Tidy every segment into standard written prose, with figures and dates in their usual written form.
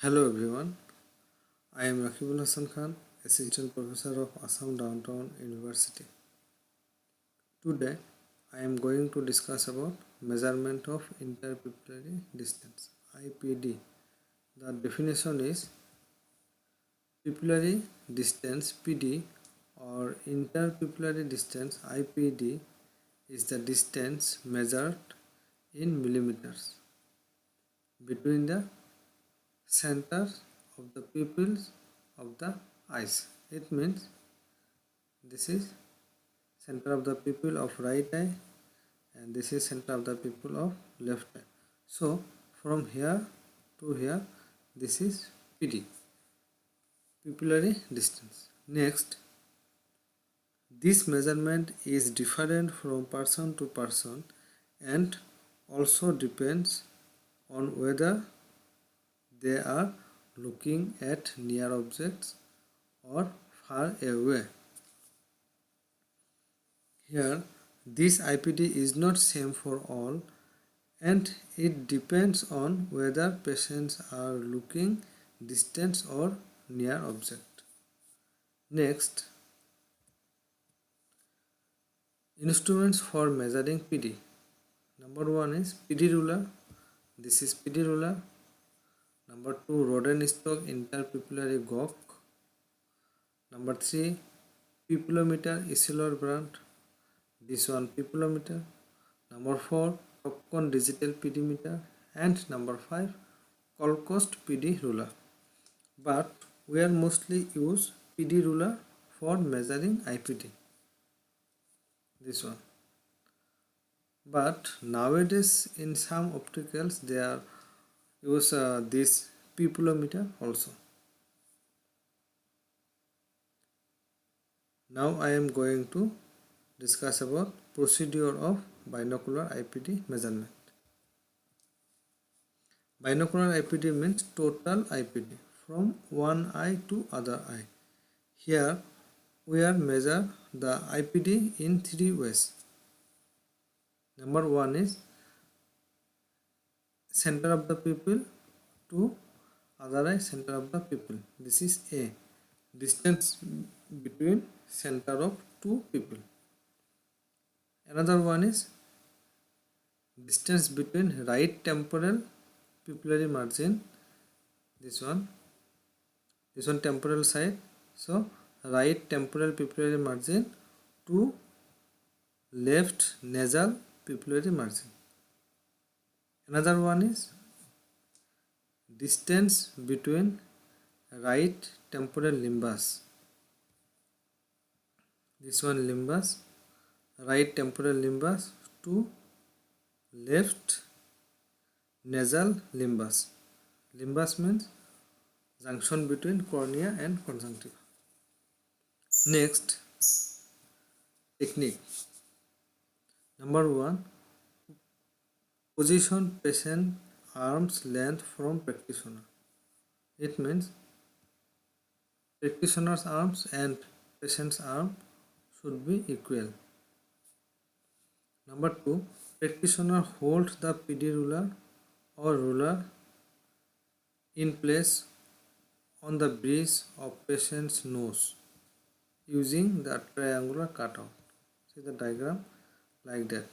Hello everyone, I am Rakibul Hassan Khan, Assistant Professor of Assam Downtown University. Today I am going to discuss about measurement of interpupillary distance IPD. The definition is pupillary distance PD or interpupillary distance IPD is the distance measured in millimeters between the center of the pupils of the eyes. It means this is center of the pupil of right eye and this is center of the pupil of left eye. So from here to here this is PD, pupillary distance. Next, this measurement is different from person to person and also depends on whether they are looking at near objects or far away. Here, this IPD is not same for all and it depends on whether patients are looking distant or near object. Next, instruments for measuring PD. Number 1 is PD ruler. This is PD ruler. Number 2, Rodenstock interpupillary gauge. Number 3, pupillometer Essilor brand. This one pupillometer. Number 4, Topcon digital PD meter. And number 5, Colcost PD ruler. But we are mostly use PD ruler for measuring IPD. This one. But nowadays in some opticals they are use this pupillometer also. Now I am going to discuss about procedure of binocular IPD measurement. Binocular IPD means total IPD from one eye to other eye. Here we are measure the IPD in 3 ways. Number 1 is center of the pupil to other eye, center of the pupil. This is A, distance between center of two pupil. Another one is distance between right temporal pupillary margin. This one temporal side. So right temporal pupillary margin to left nasal pupillary margin. Another one is distance between right temporal limbus. This one limbus, right temporal limbus to left nasal limbus. Limbus means junction between cornea and conjunctiva. Next, technique. Number 1, position patient arm's length from practitioner. It means practitioner's arms and patient's arm should be equal. Number 2, practitioner holds the PD ruler or ruler in place on the bridge of patient's nose using the triangular cutout. See the diagram like that.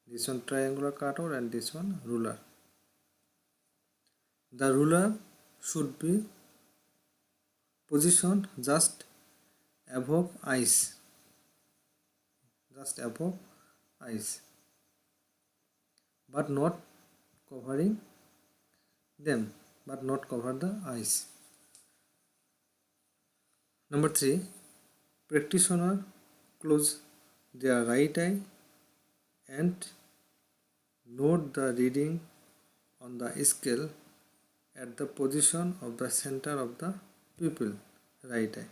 This one triangular cutout and this one ruler. The ruler should be positioned just above eyes. But not covering them, but not cover the eyes. Number 3, practitioner close their right eye and note the reading on the scale at the position of the center of the pupil, right eye.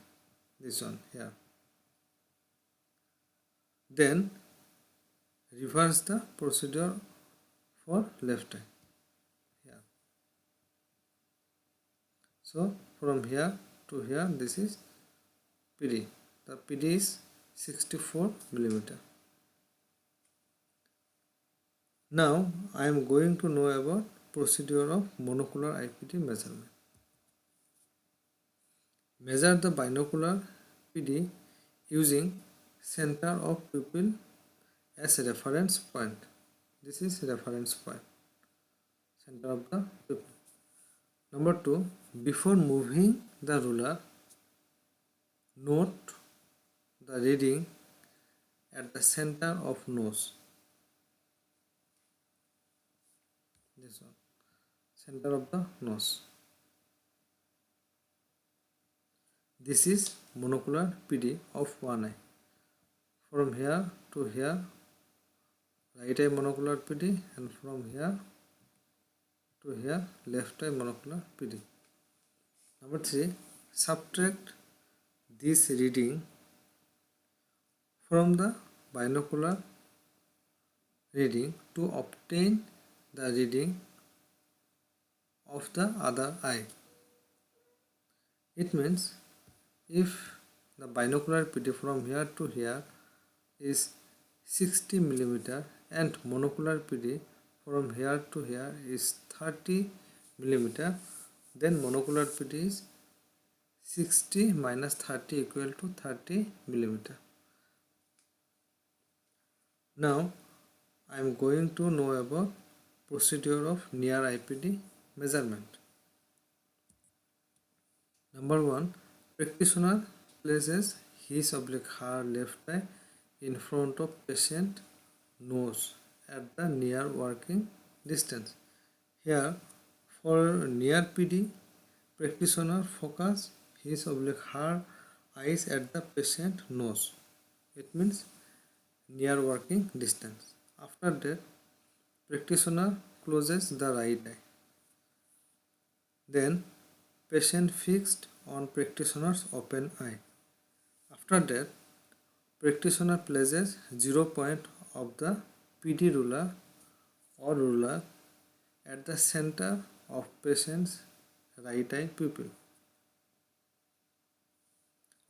This one here. Then reverse the procedure for left eye. Here. So from here to here this is PD. The PD is 64 millimeter. Now I am going to know about procedure of monocular IPD measurement. Measure the binocular PD using center of pupil as a reference point. This is reference point, center of the pupil. Number 2, before moving the ruler, note the reading at the center of nose. This one, center of the nose. This is monocular PD of one eye. From here to here, right eye monocular PD, and from here to here, left eye monocular PD. Number 3, subtract this reading from the binocular reading to obtain the reading of the other eye. It means if the binocular PD from here to here is 60 mm and monocular PD from here to here is 30 mm, then monocular PD is 60 minus 30 equal to 30 mm. Now I am going to know about procedure of near IPD measurement. Number 1, practitioner places his oblique her left eye in front of patient nose at the near working distance. Here, for near PD, practitioner focus his oblique her eyes at the patient nose. It means near working distance. After that, practitioner closes the right eye. Then, patient fixed on practitioner's open eye. After that, practitioner places 0 point of the PD ruler or ruler at the center of patient's right eye pupil.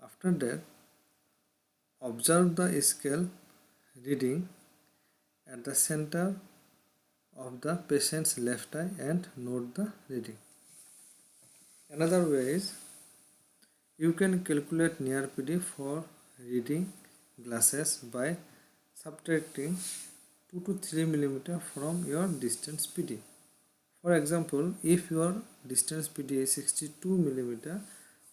After that, observe the scale reading at the center of the patient's left eye and note the reading. Another way is you can calculate near PD for reading glasses by subtracting 2 to 3 mm from your distance PD. For example, if your distance PD is 62 mm,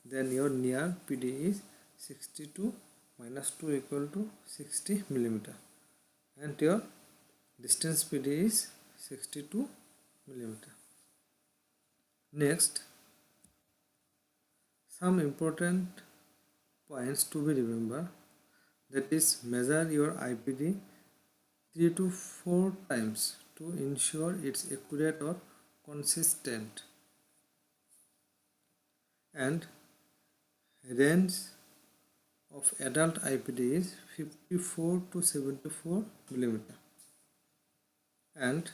then your near PD is 62 minus 2 equal to 60 mm, and your distance PD is 62 mm. Next, some important points to be remembered, that is, measure your IPD 3 to 4 times to ensure it's accurate or consistent, and range of adult IPD is 54 to 74 mm, and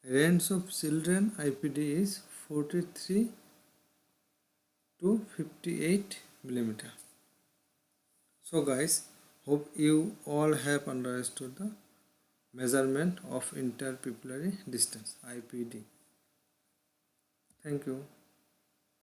range of children IPD is 43 to 58 mm. So guys, hope you all have understood the measurement of interpupillary distance, IPD. Thank you.